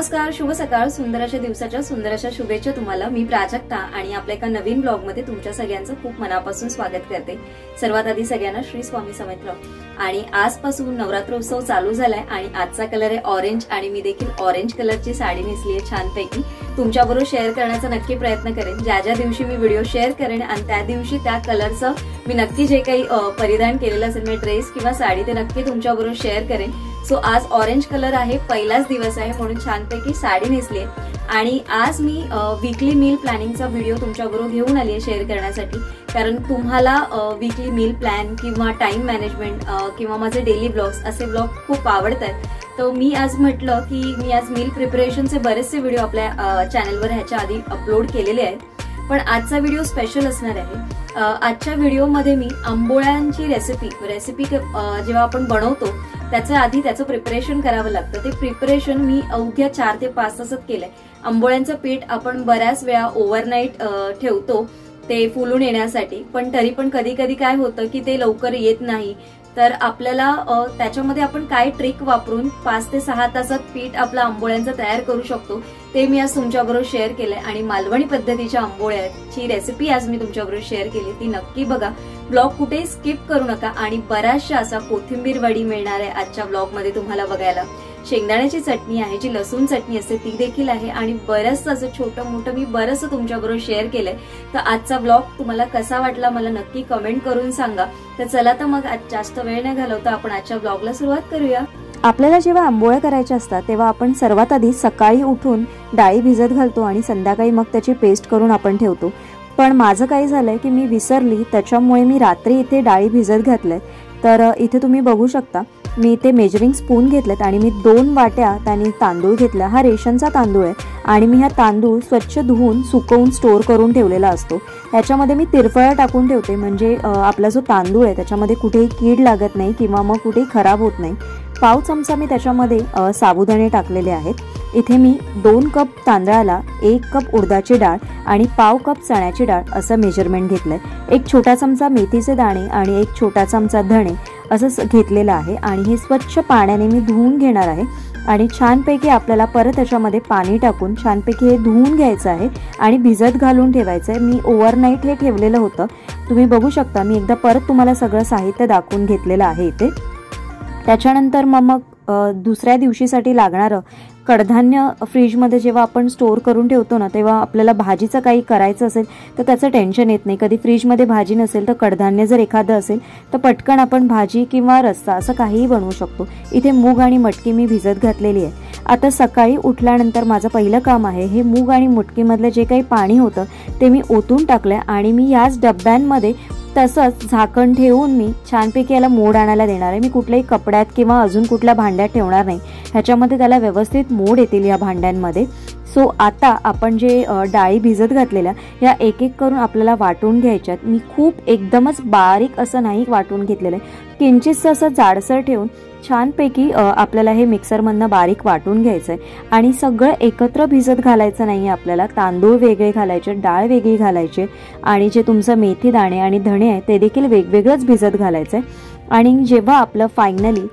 नमस्कार, शुभ सकाळ, सुंदर अशा दिवसाच्या सुंदर अशा शुभेच्छा तुम्हाला। मी प्राजक्ता आणि आपल्या एका नवीन ब्लॉग मध्ये तुमच्या सगळ्यांचं खूप मनापासून स्वागत करते। सर्वात आधी सगळ्यांना श्री स्वामी समर्थ। आणि आजपासून नवरात्रोत्सव चालू झालाय आणि आजचा कलर आहे ऑरेंज आणि मी देखील ऑरेंज कलरची साडी नेसली आहे छानपैकी। तुमच्याबरोबर शेअर करण्याचा नक्की प्रयत्न करेन। ज्या ज्या दिवशी मी व्हिडिओ शेअर करेन आणि त्या दिवशी त्या कलरचं मी नक्की जे काही परिधान केलेलं असेल मी ड्रेस किंवा साडी ते नक्की तुमच्याबरोबर शेअर करेन। सो आज ऑरेंज कलर आहे, पहिलाच दिवस आहे म्हणून छानपैकी साडी नेसली आहे। आणि आज मी वीकली मील प्लॅनिंगचा व्हिडिओ तुमच्याबरोबर घेऊन आली आहे शेअर करण्यासाठी, कारण तुम्हाला वीकली मील प्लॅन किंवा टाइम मॅनेजमेंट किंवा माझे डेली ब्लॉग्स असे ब्लॉग खूप आवडतात। तर मी आज म्हटलं की मी आज मील प्रिपरेशनचे बरेचसे व्हिडिओ आपल्या चॅनलवर ह्याच्या आधी अपलोड केलेले आहेत, पण आजचा व्हिडिओ स्पेशल असणार आहे। आजच्या व्हिडिओमध्ये मी आंबोळ्यांची रेसिपी जेव्हा आपण बनवतो त्याच्या आधी त्याचं प्रिपरेशन करावं लागतं। ते प्रिपरेशन मी अवघ्या 4 ते 5 तासात केलंय। आंबोळ्यांचं पीठ आपण बऱ्याच वेळा ओव्हरनाईट ठेवतो ते फुलून येण्यासाठी, पण तरी पण कधी कधी काय होतं की ते लवकर येत नाही। तर आपल्याला त्याच्यामध्ये आपण काय ट्रिक वापरून 5 ते 6 तासात पीठ आपलं आंबोळ्यांचं तयार करू शकतो ते मी आज तुमच्याबरोबर शेअर केलंय। आणि मालवणी पद्धतीच्या आंबोळ्याची रेसिपी आज मी तुमच्याबरोबर शेअर केली, ती नक्की बघा। ब्लॉग कुठे स्किप करू नका। आणि बऱ्याचशा असा कोथिंबीर वडी मिळणार आहे आजच्या ब्लॉग मध्ये तुम्हाला बघायला। शेंगदाण्याची चटणी आहे, जी लसूण चटणी असते ती देखील आहे, आणि बरंचसं असं छोटं मोठं मी बरंचसं तुमच्याबरोबर शेअर केलंय। तर आजचा ब्लॉग तुम्हाला कसा वाटला मला नक्की कमेंट करून सांगा। तर चला तर मग आज जास्त वेळ न घालवता आपण आजच्या ब्लॉगला सुरुवात करूया। आपल्याला जेव्हा आंबोळ्या करायच्या असतात तेव्हा आपण सर्वात आधी सकाळी उठून डाळी भिजत घालतो आणि संध्याकाळी मग त्याची पेस्ट करून आपण ठेवतो। पण माझं काय झालंय की मी विसरली, त्याच्यामुळे मी रात्री इथे डाळी भिजत घातल्यात। तर इथे तुम्ही बघू शकता मी इथे मेजरिंग स्पून घेतलेत आणि मी 2 वाट्या त्याने तांदूळ घेतला। हा रेशनचा तांदूळ आहे आणि मी हा तांदूळ स्वच्छ धुवून सुकवून स्टोअर करून ठेवलेला असतो। ह्याच्यामध्ये मी तिरफळा टाकून ठेवते, म्हणजे आपला जो तांदूळ आहे त्याच्यामध्ये कुठेही कीड लागत नाही किंवा मग कुठेही खराब होत नाही। पाव चमचा मी त्याच्यामध्ये साबुदाणे टाकलेले आहेत। इथे मी 2 कप तांदळाला 1 कप उडदाची डाळ आणि पाव कप चण्याची डाळ असं मेजरमेंट घेतलंय। 1 छोटा चमचा मेथीचे दाणे आणि 1 छोटा चमचा धणे असं घेतलेलं आहे आणि हे स्वच्छ पाण्याने मी धुवून घेणार आहे। आणि छानपैकी आपल्याला परत त्याच्यामध्ये पाणी टाकून छानपैकी हे धुवून घ्यायचं आहे आणि भिजत घालून ठेवायचं आहे। मी ओव्हरनाईट हे ठेवलेलं होतं, तुम्ही बघू शकता। मी एकदा परत तुम्हाला सगळं साहित्य दाखवून घेतलेलं आहे इथे। त्याच्यानंतर मग दुसऱ्या दिवशीसाठी लागणारं कडधान्य फ्रीजमध्ये जेव्हा आपण स्टोअर करून ठेवतो ना, तेव्हा आपल्याला भाजीचं काही करायचं असेल तर त्याचं टेन्शन येत नाही। कधी फ्रीजमध्ये भाजी नसेल तर कडधान्य जर एखादं असेल तर पटकन आपण भाजी किंवा रस्सा असं काहीही बनवू शकतो। इथे मूग आणि मटकी मी भिजत घातलेली आहे। आता सकाळी उठल्यानंतर माझं पहिलं काम आहे हे मूग आणि मटकीमधलं जे काही पाणी होतं ते मी ओतून टाकलंय आणि मी याच डब्यांमध्ये तसंच झाकण ठेवून मी छानपैकी याला मोड आणायला देणार आहे। मी कुठल्याही कपड्यात किंवा अजून कुठल्या भांड्यात ठेवणार नाही, ह्याच्यामध्ये त्याला व्यवस्थित मोड येतील या भांड्यांमध्ये। सो आता आपण जे डाळी भिजत घातलेल्या या एक एक करून आपल्याला वाटून घ्यायच्यात। मी खूप एकदमच बारीक असं नाही वाटून घेतलेलं आहे, किंचितसं असं जाडसर ठेवून छानपैकी आपल्याला हे मिक्सरमधनं बारीक वाटून घ्यायचं आहे। आणि सगळं एकत्र भिजत घालायचं नाही आहे आपल्याला, तांदूळ वेगळे घालायचे, डाळ वेगळी घालायचे आणि जे तुमचं मेथी दाणे आणि धणे आहे ते देखील वेगवेगळंच भिजत घालायचं आहे। आणि जेव्हा आपलं फायनली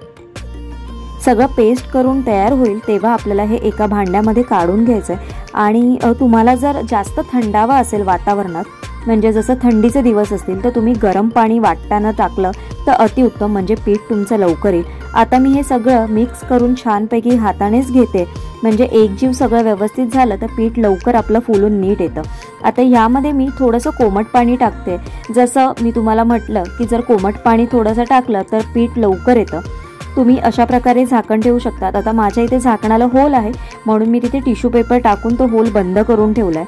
सगळं पेस्ट करून तयार होईल तेव्हा आपल्याला हे एका भांड्यामध्ये काढून घ्यायचं आहे। आणि तुम्हाला जर जास्त थंडावा असेल वातावरणात, म्हणजे जसं थंडीचे दिवस असतील तर तुम्ही गरम पाणी वाटताना टाकलं तर अतिउत्तम, म्हणजे पीठ तुमचं लवकर येईल। आता मी हे सगळं मिक्स करून छानपैकी हातानेच घेते, म्हणजे एकजीव सगळं व्यवस्थित झालं तर पीठ लवकर आपलं फुलून नीट येतं। आता यामध्ये मी थोडंसं कोमट पाणी टाकते, जसं मी तुम्हाला म्हटलं की जर कोमट पाणी थोडंसं टाकलं तर पीठ लवकर येतं। तुम्ही अशा प्रकारे झाकण ठेवू शकतात। आता माझ्या इथे झाकणाला होल आहे म्हणून मी तिथे टिश्यू पेपर टाकून तो होल बंद करून ठेवलाय।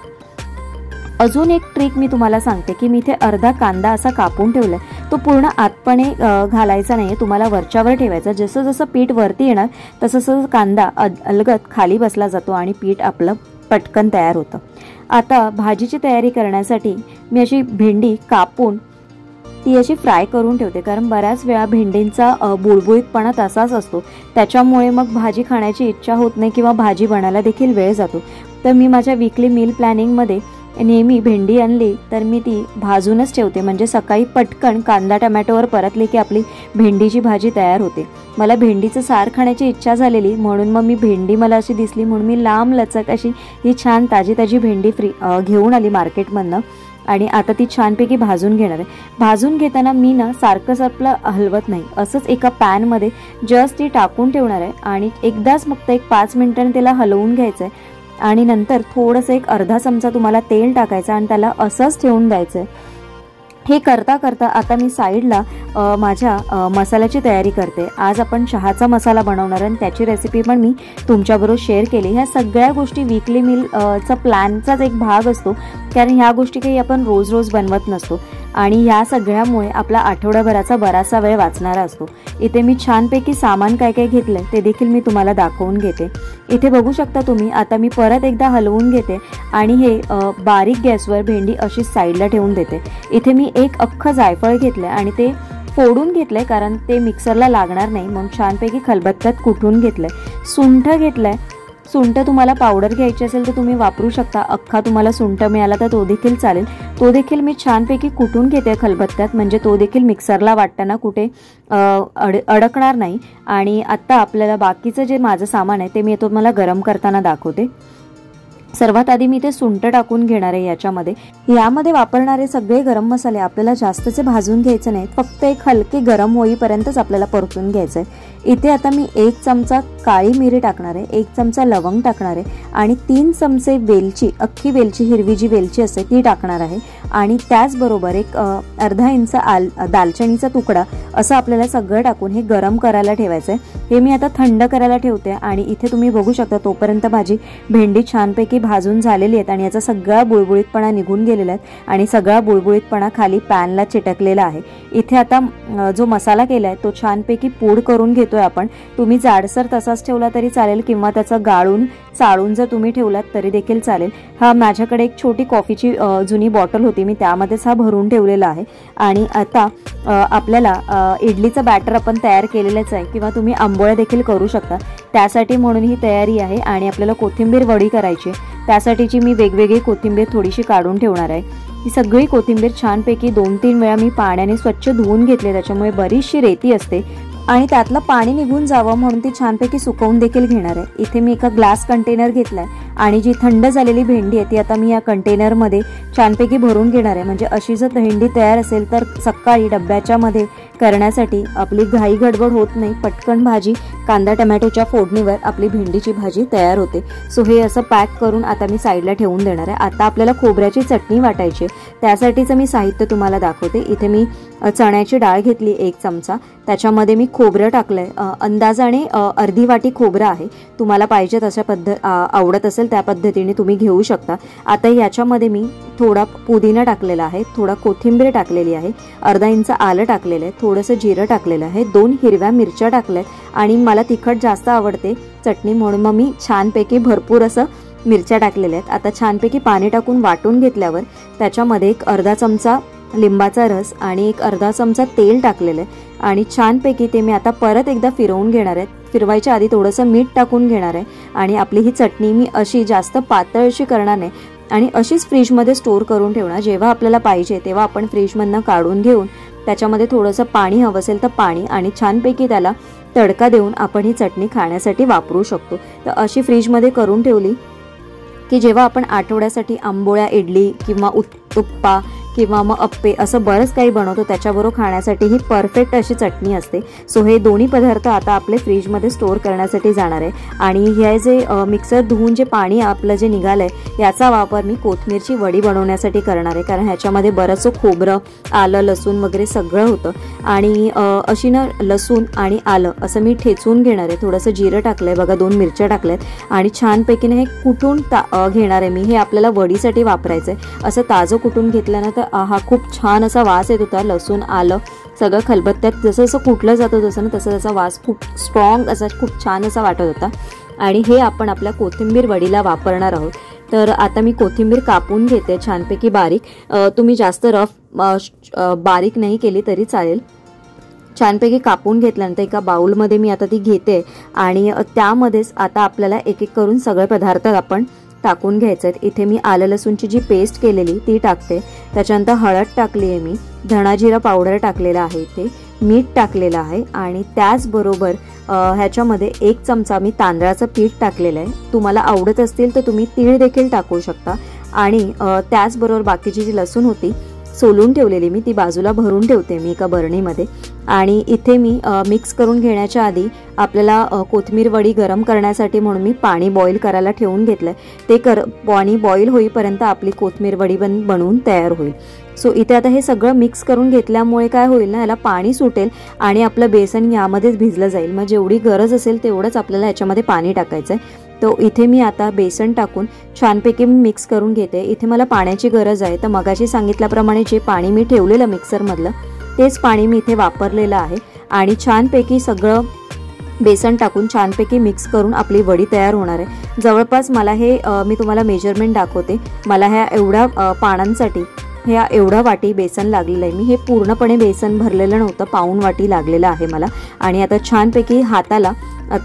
अजून एक ट्रिक मी तुम्हाला सांगते की मी इथे अर्धा कांदा असा कापून ठेवलाय, तो पूर्ण आतपणे घालायचा नाहीये, तुम्हाला वरच्यावर ठेवायचा। जसं जसं पीठ वरती येणार तसं तसं कांदा अलगद खाली बसला जातो आणि पीठ आपलं पटकन तयार होतं। आता भाजीची तयारी करण्यासाठी मी अशी भेंडी कापून ती अशी फ्राय करून ठेवते, कारण बऱ्याच वेळा भेंडींचा बुळबुळीतपणा तसाच असतो, त्याच्यामुळे मग भाजी खाण्याची इच्छा होत नाही किंवा भाजी बनायला देखील वेळ जातो। तर मी माझ्या वीकली मील प्लॅनिंगमध्ये नेहमी भेंडी आणली तर मी ती भाजूनच ठेवते, म्हणजे सकाळी पटकन कांदा टमॅटोवर परतली की आपली भेंडीची भाजी तयार होते. मला भेंडीचं सार खाण्याची इच्छा झालेली, म्हणून मग मी भेंडी मला अशी दिसली म्हणून मी लांब लचक अशी ही छान ताजी ताजी भेंडी घेऊन आली मार्केटमधनं आणि आता ती छानपैकी भाजून घेणार आहे. भाजून घेताना मी ना सारखं आपलं हलवत नाही, असंच एका पॅनमध्ये जस्ट ती टाकून ठेवणार आहे आणि एकदाच फक्त एक 5 मिनिटांनी त्याला हलवून घ्यायचं आहे आणि नंतर थोडंसं एक अर्धा चमचा तुम्हाला तेल टाकायचं आणि त्याला असंच ठेवून द्यायचं आहे. हे करता करता आता मी साईडला माझ्या मसाल्याची तयारी करते. आज आपण चहाचा मसाला बनवणार आणि त्याची रेसिपी पण मी तुमच्याबरोबर शेअर केली. ह्या सगळ्या गोष्टी वीकली मीलचा प्लॅनचाच एक भाग असतो, कारण ह्या गोष्टी काही आपण रोज रोज बनवत नसतो आणि ह्या सगळ्यामुळे आपला आठवड्याभराचा बराचसा वेळ वाचणारा असतो. इथे मी छानपैकी सामान काय काय घेतलं ते देखील मी तुम्हाला दाखवून घेते. इथे बघू शकता तुम्ही. आता मी परत एकदा हलवून घेते आणि हे बारीक गॅसवर भेंडी अशी साईडला ठेवून देते. इथे मी एक अख्खं जायफळ घेतलं आणि ते फोडून घेतलंय, कारण ते मिक्सरला लागणार नाही म्हणून छानपैकी खलबत्त्यात कुटून घेतलंय. सुंठ घेतलंय. सुंठ तुम्हाला पावडर घ्यायची असेल तर तुम्ही वापरू शकता, अख्खा तुम्हाला सुंठ मिळाला तर तो देखील चालेल. तो देखील मी छानपैकी कुटून घेते खलबत्त्यात, म्हणजे तो देखील मिक्सरला वाटताना कुठे अडकणार नाही. आणि आत्ता आपल्याला बाकीचं जे माझं सामान आहे ते मी तुम्हाला गरम करताना दाखवते. सर्वात आधी मी ते सुंठ टाकून घेणार आहे याच्यामध्ये. यामध्ये वापरणारे सगळे गरम मसाले आपल्याला जास्तचे भाजून घ्यायचे नाहीत, फक्त एक हलके गरम होईपर्यंतच आपल्याला परतून घ्यायचं आहे. इथे आता मी 1 चमचा काळी मिरी टाकणार आहे, 1 चमचा लवंग टाकणार आहे आणि 3 चमचे वेलची, अख्खी वेलची, हिरवी जी वेलची असते ती टाकणार आहे आणि त्याचबरोबर एक अर्धा इंच दालचिनीचा तुकडा, असं आपल्याला सगळं टाकून हे गरम करायला ठेवायचं आहे. हे मी आता थंड करायला ठेवते आणि इथे तुम्ही बघू शकता तोपर्यंत माझी भेंडी छानपैकी भाजून झालेली आहेत आणि याचा सगळा बुळबुळीतपणा निघून गेलेला आहे आणि सगळा बुळबुळीतपणा खाली पॅनला चिटकलेला आहे. इथे आता जो मसाला केला आहे तो छानपैकी पूड करून घेतोय आपण. तुम्ही जाडसर तसाच ठेवला तरी चालेल किंवा त्याचा गाळून चाळून जर तुम्ही ठेवलात तरी देखील चालेल. हा माझ्याकडे एक छोटी कॉफीची जुनी बॉटल होती, मी त्यामध्येच हा भरून ठेवलेला आहे. आणि आता आपल्याला इडलीचं बॅटर आपण तयार केलेलंच आहे किंवा तुम्ही आंबोळ्या देखील करू शकता, त्यासाठी म्हणून ही तयारी आहे. आणि आपल्याला कोथिंबीर वडी करायची, त्यासाठीची मी वेगवेगळी कोथिंबीर थोडीशी काढून ठेवणार आहे. ही सगळी कोथिंबीर छानपैकी 2-3 वेळा मी पाण्याने स्वच्छ धुवून घेतले, त्याच्यामुळे बरीचशी रेती असते आणि त्यातलं पाणी निघून जावं म्हणून ती छानपैकी सुकवून देखील घेणार आहे. इथे मी एका ग्लास कंटेनर घेतलाय आणि जी थंड झालेली भेंडी आहे ती आता मी या कंटेनरमध्ये छानपैकी भरून घेणार आहे. म्हणजे अशी जर भेंडी तयार असेल तर सकाळी डब्याच्या मध्ये करण्यासाठी आपली घाई गडबड होत नाही, पटकन भाजी कांदा टमॅटोच्या फोडणीवर आपली भेंडीची भाजी तयार होते. सो हे असं पॅक करून आता मी साईडला ठेवून देणार आहे. आता आपल्याला खोबऱ्याची चटणी वाटायची, त्यासाठीचं मी साहित्य तुम्हाला दाखवते. इथे मी चण्याची डाळ घेतली 1 चमचा, त्याच्यामध्ये मी खोबरं टाकलंय, अंदाजाने अर्धी वाटी खोबरं आहे. तुम्हाला पाहिजे तशा आवडत असेल त्या पद्धतीने तुम्ही घेऊ शकता. आता याच्यामध्ये मी थोडा पुदिना टाकलेला आहे, थोडा कोथिंबीर टाकलेली आहे, अर्धा इंच आलं टाकलेलं आहे, थोडंसं जिरं टाकलेलं आहे, 2 हिरव्या मिरच्या टाकल्यात आणि मला तिखट जास्त आवडते चटणी म्हणून मग मी छानपैकी भरपूर असं मिरच्या टाकलेल्या आहेत. आता छानपैकी पाणी टाकून वाटून घेतल्यावर त्याच्यामध्ये एक अर्धा चमचा लिंबाचा रस आणि एक अर्धा चमचा तेल टाकलेलं आहे आणि छानपैकी ते मी आता परत एकदा फिरवून घेणार आहे. फिरवायच्या आधी थोडंसं मीठ टाकून घेणार आहे आणि आपली ही चटणी मी अशी जास्त पातळ अशी करणार नाही आणि अशीच फ्रीजमध्ये स्टोर करून ठेवणार. जेव्हा आपल्याला पाहिजे तेव्हा आपण फ्रीजमधनं काढून घेऊन त्याच्यामध्ये थोडंसं पाणी हवं असेल तर पाणी आणि छानपैकी त्याला तडका देऊन आपण ही चटणी खाण्यासाठी वापरू शकतो. तर अशी फ्रीजमध्ये करून ठेवली की जेव्हा आपण आठवड्यासाठी आंबोळ्या, इडली किंवा उत्तप्पा किंवा मग अप्पे असं बरंच काही बनवतो त्याच्याबरोबर खाण्यासाठी ही परफेक्ट अशी चटणी असते. सो हे दोन्ही पदार्थ आता आपले फ्रीजमध्ये स्टोअर करण्यासाठी जाणार आहे आणि हे जे मिक्सर धुवून जे पाणी आपलं जे निघालंय याचा वापर मी कोथिंबीरची वडी बनवण्यासाठी करणार आहे, कारण ह्याच्यामध्ये बरंचसं खोबरं, आलं, लसूण वगैरे सगळं होतं आणि अशी ना लसूण आणि आलं असं मी ठेचून घेणार आहे. थोडंसं जिरं टाकलंय बघा, 2 मिरच्या टाकल्यात आणि छानपैकीने हे कुटून घेणार आहे मी. हे आपल्याला वडीसाठी वापरायचं आहे. असं ताजं कुटून घेतल्यानंतर हा खूप छान असा वास येत होता. लसूण, आलं सगळं खलबत्त्यात जसं जसं कुटलं जातं तसं ना तसं त्याचा वास खूप स्ट्रॉंग असा खूप छान असा वाटत होता आणि हे आपण आपल्या कोथिंबीर वडीला वापरणार आहोत. तर आता मी कोथिंबीर कापून घेते छानपैकी बारीक. तुम्ही जास्त रफ बारीक नाही केली तरी चालेल. छानपैकी कापून घेतल्यानंतर एका बाउलमध्ये मी आता ती घेते आणि त्यामध्येच आता आपल्याला एक एक करून सगळे पदार्थ आपण टाकून घ्यायचे आहेत. इथे मी आलं लसूणची जी पेस्ट केलेली ती टाकते. त्याच्यानंतर हळद टाकली आहे, मी धणा जिरा पावडर टाकलेला आहे, इथे मीठ टाकलेलं आहे आणि त्याचबरोबर ह्याच्यामध्ये 1 चमचा मी तांदळाचं पीठ टाकलेलं आहे. तुम्हाला आवडत असतील तर तुम्ही तीळ देखील टाकू शकता. आणि त्याचबरोबर बाकीची जी लसूण होती सोलून ठेवलेली मी ती बाजूला भरून ठेवते मी एका बरणीमध्ये. आणि इथे मी मिक्स करून घेण्याच्या आधी आपल्याला कोथिंबीर वडी गरम करण्यासाठी म्हणून मी पाणी बॉईल करायला ठेवून घेतलं आहे. ते पाणी बॉईल होईपर्यंत आपली कोथिंबीर वडी बनवून तयार होईल. सो इथे आता हे सगळं मिक्स करून घेतल्यामुळे काय होईल ना, याला पाणी सुटेल आणि आपलं बेसन यामध्येच भिजलं जाईल. मग जेवढी गरज असेल तेवढंच आपल्याला याच्यामध्ये पाणी टाकायचं आहे. तो इथे मी आता बेसन टाकून छानपैकी मिक्स करून घेते. इथे मला पाण्याची गरज आहे, तर मगाशी सांगितल्याप्रमाणे जे पाणी मी ठेवलेलं मिक्सरमधलं तेच पाणी मी इथे वापरलेलं आहे. आणि छानपैकी सगळं बेसन टाकून छानपैकी मिक्स करून आपली वडी तयार होणार आहे. जवळपास मला हे मी तुम्हाला मेजरमेंट दाखवते. मला ह्या एवढ्या पानांसाठी ह्या एवढा वाटी बेसन लागलेलं आहे. मी हे पूर्णपणे बेसन भरलेलं नव्हतं, पाऊण वाटी लागलेलं आहे मला. आणि आता छानपैकी हाताला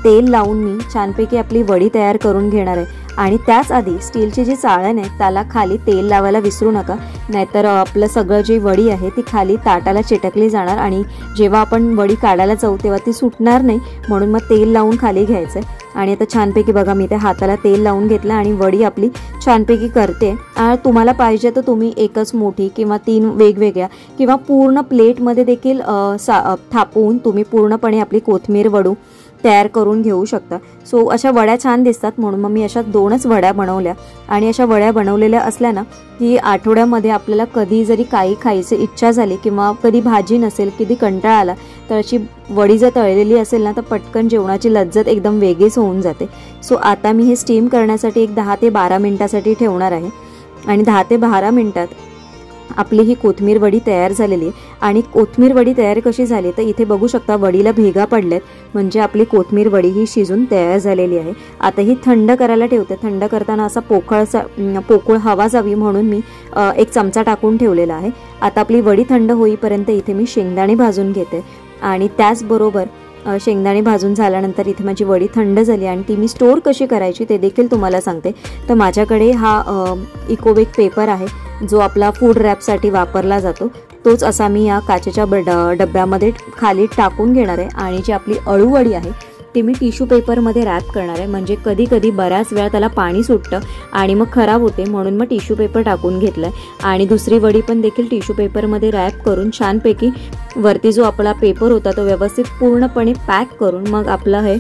तेल लावून मी छानपैकी आपली वडी तयार करून घेणार आहे. आणि त्याच आधी स्टीलची जी चाळण आहे त्याला खाली तेल लावायला विसरू नका, नाहीतर आपलं सगळं जी वडी आहे ती खाली ताटाला चिटकली जाणार आणि जेव्हा आपण वडी काढायला जाऊ तेव्हा ती सुटणार नाही. म्हणून मग तेल लावून खाली घ्यायचं आहे. आणि आता छानपैकी बघा मी त्या हाताला तेल लावून घेतलं आणि वडी आपली छानपैकी करते. तुम्हाला पाहिजे तर तुम्ही एकच मोठी किंवा 3 वेगवेगळ्या किंवा पूर्ण प्लेटमध्ये देखील थापवून तुम्ही पूर्णपणे आपली कोथिंबीर वडू तयार करून घेऊ शकता. सो अशा वड्या छान दिसतात म्हणून मग मी अशा 2च वड्या बनवल्या. आणि अशा वड्या बनवलेल्या असल्या ना की आठवड्यामध्ये आपल्याला कधी जरी काही खायची इच्छा झाली किंवा कधी भाजी नसेल, कधी कंटाळा आला, तर अशी वडी जर तळलेली असेल ना तर पटकन जेवणाची लज्जत एकदम वेगळीच होऊन जाते. सो आता मी हे स्टीम करण्यासाठी एक 10 ते 12 मिनिटासाठी ठेवणार आहे. आणि 10 ते 12 मिनिटात आपली ही कोथिंबीर वडी तयार झालेली आहे. आणि कोथिंबीर वडी तयार कशी झाली तर इथे बघू शकता वडीला भेगा पडल्यात, म्हणजे आपली कोथिंबीर वडी ही शिजून तयार झालेली आहे. आता ही थंड करायला ठेवते. थंड करताना असा पोकळ हवा जावी म्हणून मी 1 चमचा टाकून ठेवलेला आहे. आता आपली वडी थंड होईपर्यंत इथे मी शेंगदाणे भाजून घेते. आणि त्याचबरोबर शेंगदाणे भाजून झाल्यानंतर इथे माझी वडी थंड झाली आणि ती मी स्टोअर कशी करायची ते देखील तुम्हाला सांगते. तर माझ्याकडे हा इकोवेक पेपर आहे जो आपला फूड रॅपसाठी वापरला जातो. तोच असा मी या काचेच्या डब्यामध्ये खाली टाकून घेणार आहे. आणि जी आपली अळूवडी आहे ती मी टिश्यू पेपरमध्ये रॅप करणार आहे, म्हणजे कधी कधी बऱ्याच वेळा त्याला पाणी सुटतं आणि मग खराब होते, म्हणून मग टिश्यू पेपर टाकून घेतलं आहे. आणि दुसरी वडी पण देखील टिश्यू पेपरमध्ये रॅप करून छानपैकी वरती जो आपला पेपर होता तो व्यवस्थित पूर्णपणे पॅक करून मग आपला हे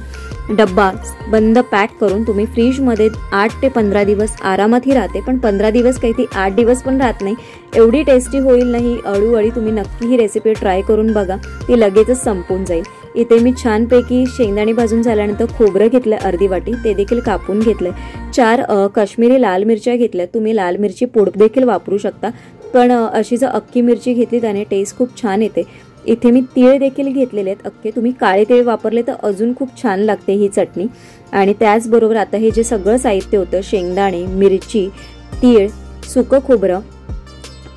डब्बा बंद पॅक करून तुम्ही फ्रीजमध्ये 8 ते 15 दिवस आरामात ही राहते. पण 15 दिवस काही ती 8 दिवस पण राहत नाही. एवढी टेस्टी होईल ना ही अळूवडी. तुम्ही नक्की ही रेसिपी ट्राय करून बघा, ती लगेचच संपून जाईल. इथे मी छानपैकी शेंगदाणे भाजून झाल्यानंतर खोबरं घेतलं अर्धी वाटी, ते देखील कापून घेतलंय. 4 काश्मीरी लाल मिरच्या घेतल्या. तुम्ही लाल मिरची पूड देखील वापरू शकता, पण अशी जर अख्खी मिरची घेतली त्याने टेस्ट खूप छान येते. इथे मी तीळ देखील घेतलेले आहेत अख्खे. तुम्ही काळे तीळ वापरले तर अजून खूप छान लागते ही चटणी. आणि त्याचबरोबर आता हे जे सगळं साहित्य होतं शेंगदाणे, मिरची, तीळ, सुकं खोबरं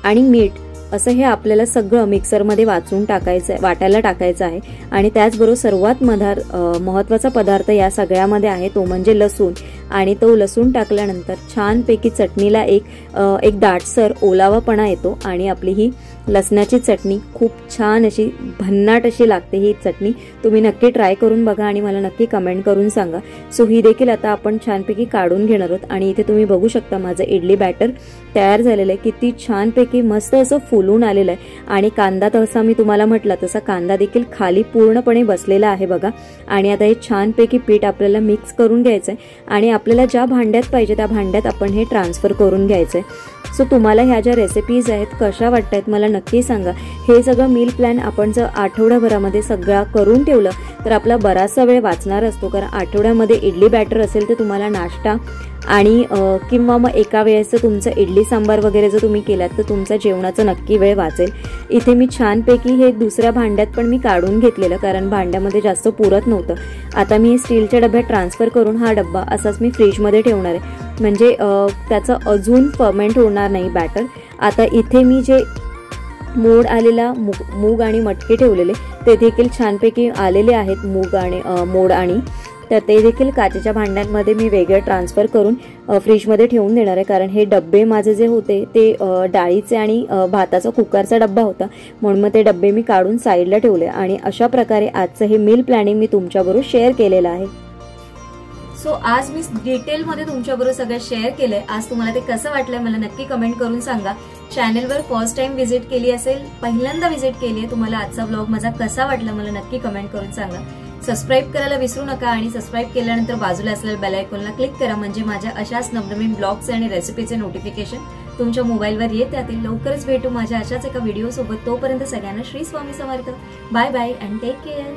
आणि मीठ असं हे आपल्याला सगळं मिक्सरमध्ये वाटायला टाकायचं आहे. आणि त्याचबरोबर सर्वात महत्त्वाचा पदार्थ या सगळ्यामध्ये आहे तो म्हणजे लसूण. आणि तो लसूण टाकल्यानंतर छानपैकी चटणीला एक दाटसर ओलावापणा येतो आणि आपली ही लसणाची चटणी खूप छान अशी भन्नाट अशी लागते. ही चटणी तुम्ही नक्की ट्राय करून बघा आणि मला नक्की कमेंट करून सांगा. सो ही देखील आता आपण छानपैकी काढून घेणार आहोत. आणि इथे तुम्ही बघू शकता माझं इडली बॅटर तयार झालेलं आहे. किती छानपैकी मस्त असं फुलून आलेलं आहे. आणि कांदा तसा मी तुम्हाला म्हटलं तसा कांदा देखील खाली पूर्णपणे बसलेला आहे बघा. आणि आता हे छानपैकी पीठ आपल्याला मिक्स करून घ्यायचं आहे आणि आपल्याला ज्या भांड्यात पाहिजे त्या भांड्यात आपण हे ट्रान्सफर करून घ्यायचं आहे. सो तुम्हाला ह्या ज्या रेसिपीज आहेत कशा वाटतायत मला नक्की सांगा. हे सगळं मील प्लॅन आपण जर आठवड्याभरामध्ये सगळा करून ठेवलं तर आपला बराचसा वेळ वाचणार असतो. कारण आठवड्यामध्ये इडली बॅटर असेल तर तुम्हाला नाश्ता आणि किंवा मग एका वेळेचं तुमचं इडली सांबार वगैरे जर तुम्ही केलात तर तुमचा जेवणाचा नक्की वेळ वाचेल. इथे मी छानपैकी हे दुसऱ्या भांड्यात पण मी काढून घेतलेलं कारण भांड्यामध्ये जास्त पुरत नव्हतं. आता मी स्टीलच्या डब्यात ट्रान्सफर करून हा डब्बा असाच मी फ्रीजमध्ये ठेवणार आहे, म्हणजे त्याचं अजून फर्मेंट होणार नाही बॅटर. आता इथे मी जे मोड आलेला मूग आणि मटकी ठेवलेले ते देखील छानपैकी आलेले आहेत मोड आणि तर ते देखील काचेच्या भांड्यांमध्ये मी वेगळे ट्रान्सफर करून फ्रीजमध्ये ठेवून देणार आहे, कारण हे डब्बे माझे जे होते ते डाळीचे आणि भाताचा कुकरचा डब्बा होता, म्हणून मग ते डब्बे मी काढून साईडला ठेवले. आणि अशा प्रकारे आजचं हे मील प्लॅनिंग मी तुमच्याबरोबर शेअर केलेलं आहे. सो आज मी डिटेलमध्ये तुमच्याबरोबर सगळं शेअर केलंय. आज तुम्हाला ते कसं वाटलंय मला नक्की कमेंट करून सांगा. चॅनलवर फर्स्ट टाइम व्हिजिट केली असेल, पहिल्यांदा व्हिजिट केली आहे, तुम्हाला आजचा व्लॉग माझा कसा वाटला मला नक्की कमेंट करून सांगा. सबस्क्राईब करायला विसरू नका आणि सबस्क्राईब केल्यानंतर बाजूला असलेल्या बेल आयकॉनला क्लिक करा, म्हणजे माझ्या अशाच नवनवीन ब्लॉग्स आणि रेसिपीचे नोटिफिकेशन तुमच्या मोबाईलवर येत राहतील. लवकरच भेटू माझ्या अशाच एका व्हिडिओ सोबत. तोपर्यंत सगळ्यांना Shri Swami Samarth. Bye bye and take care.